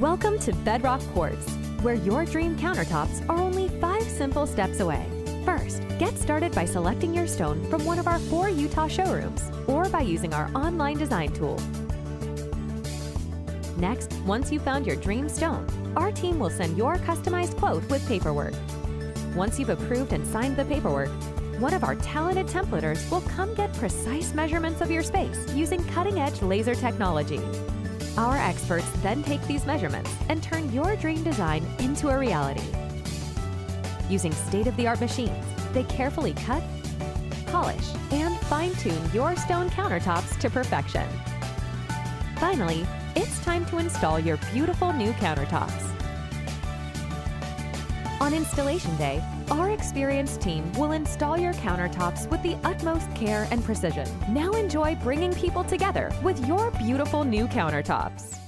Welcome to Bedrock Quartz, where your dream countertops are only 5 simple steps away. First, get started by selecting your stone from one of our 4 Utah showrooms or by using our online design tool. Next, once you've found your dream stone, our team will send your customized quote with paperwork. Once you've approved and signed the paperwork, one of our talented templaters will come get precise measurements of your space using cutting-edge laser technology. Our experts then take these measurements and turn your dream design into a reality. Using state-of-the-art machines, they carefully cut, polish, and fine-tune your stone countertops to perfection. Finally, it's time to install your beautiful new countertops. On installation day, our experienced team will install your countertops with the utmost care and precision. Now enjoy bringing people together with your beautiful new countertops.